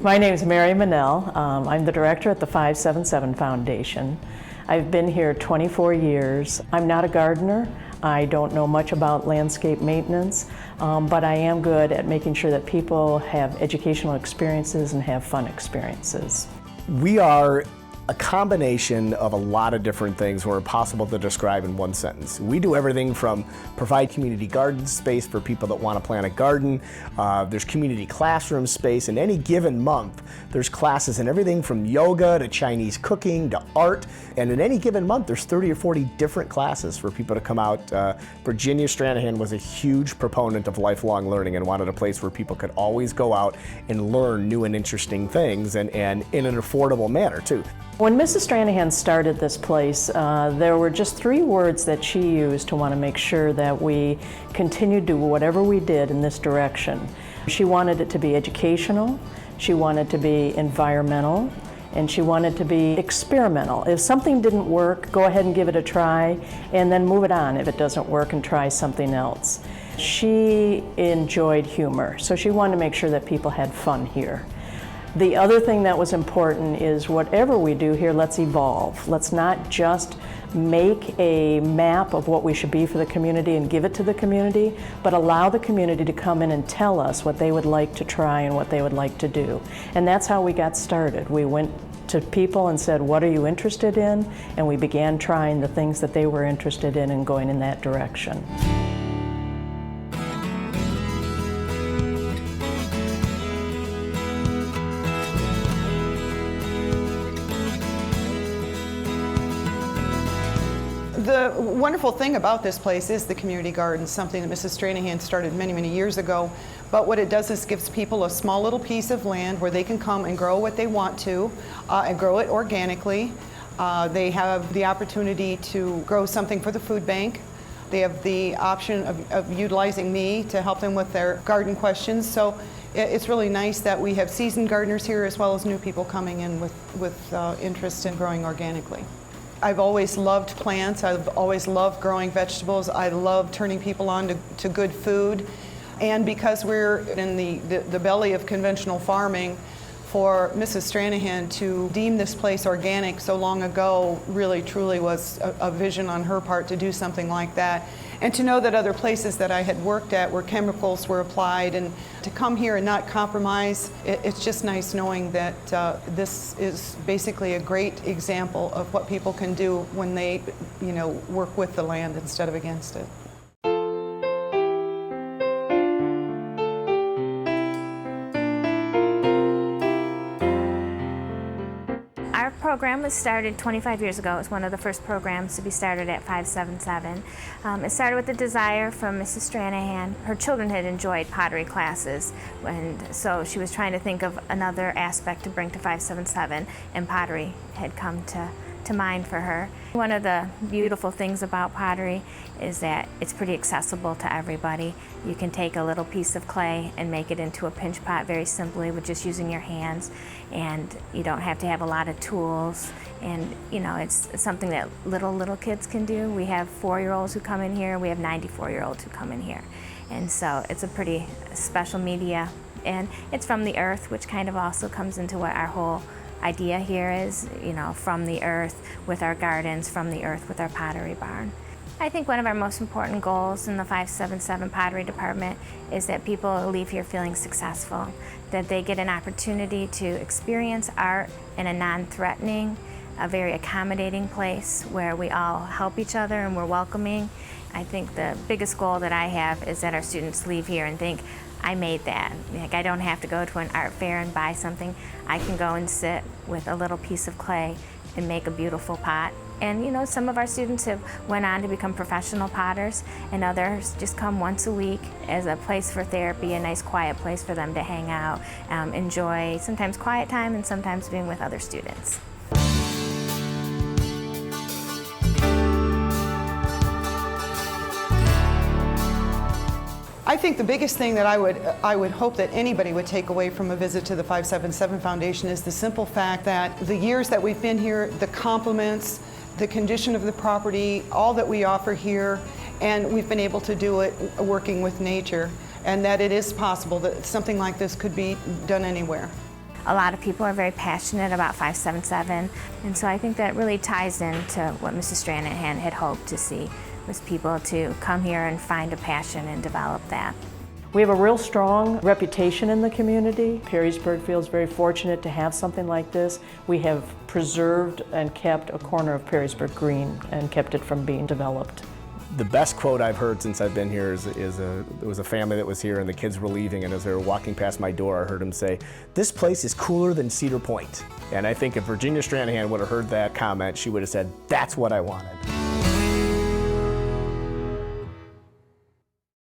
My name is Mary Manell. I'm the director at the 577 Foundation. I've been here 24 years. I'm not a gardener. I don't know much about landscape maintenance, but I am good at making sure that people have educational experiences and have fun experiences. We are a combination of a lot of different things were impossible to describe in one sentence. We do everything from provide community garden space for people that want to plant a garden. There's community classroom space. In any given month, there's classes in everything from yoga to Chinese cooking to art. And in any given month, there's 30 or 40 different classes for people to come out. Virginia Stranahan was a huge proponent of lifelong learning and wanted a place where people could always go out and learn new and interesting things and in an affordable manner too. When Mrs. Stranahan started this place, there were just 3 words that she used to want to make sure that we continued to do whatever we did in this direction. She wanted it to be educational, she wanted to be environmental, and she wanted to be experimental. If something didn't work, go ahead and give it a try, and then move it on if it doesn't work and try something else. She enjoyed humor, so she wanted to make sure that people had fun here. The other thing that was important is whatever we do here, let's evolve. Let's not just make a map of what we should be for the community and give it to the community, but allow the community to come in and tell us what they would like to try and what they would like to do. And that's how we got started. We went to people and said, what are you interested in? And we began trying the things that they were interested in and going in that direction. The wonderful thing about this place is the community garden, something that Mrs. Stranahan started many, many years ago. But what it does is gives people a small little piece of land where they can come and grow what they want to and grow it organically. They have the opportunity to grow something for the food bank. They have the option of utilizing me to help them with their garden questions. So it's really nice that we have seasoned gardeners here as well as new people coming in with interest in growing organically. I've always loved plants. I've always loved growing vegetables. I love turning people on to good food. And because we're in the belly of conventional farming, for Mrs. Stranahan to deem this place organic so long ago really truly was a vision on her part to do something like that. And to know that other places that I had worked at where chemicals were applied, and to come here and not compromise, it's just nice knowing that this is basically a great example of what people can do when they, work with the land instead of against it. Our program was started 25 years ago. It was one of the first programs to be started at 577. It started with the desire from Mrs. Stranahan. Her children had enjoyed pottery classes, and so she was trying to think of another aspect to bring to 577, and pottery had come to mind for her. One of the beautiful things about pottery is that it's pretty accessible to everybody. You can take a little piece of clay and make it into a pinch pot very simply with just using your hands, and you don't have to have a lot of tools, and it's something that little kids can do. We have 4-year-olds who come in here, we have 94-year-olds who come in here, and so it's a pretty special media, and it's from the earth, which kind of also comes into what our whole idea here is, from the earth with our gardens, from the earth with our pottery barn. I think one of our most important goals in the 577 Pottery Department is that people leave here feeling successful, that they get an opportunity to experience art in a non-threatening, a very accommodating place where we all help each other and we're welcoming. I think the biggest goal that I have is that our students leave here and think, I made that. Like, I don't have to go to an art fair and buy something. I can go and sit with a little piece of clay and make a beautiful pot. And some of our students have went on to become professional potters, and others just come once a week as a place for therapy, a nice quiet place for them to hang out, enjoy sometimes quiet time and sometimes being with other students. I think the biggest thing that I would hope that anybody would take away from a visit to the 577 Foundation is the simple fact that the years that we've been here, the compliments, the condition of the property, all that we offer here, and we've been able to do it working with nature, and that it is possible that something like this could be done anywhere. A lot of people are very passionate about 577, and so I think that really ties into what Mrs. Stranahan had hoped to see, was people to come here and find a passion and develop that. We have a real strong reputation in the community. Perrysburg feels very fortunate to have something like this. We have preserved and kept a corner of Perrysburg green and kept it from being developed. The best quote I've heard since I've been here it was a family that was here and the kids were leaving, and as they were walking past my door I heard them say, "This place is cooler than Cedar Point." And I think if Virginia Stranahan would have heard that comment, she would have said, "That's what I wanted."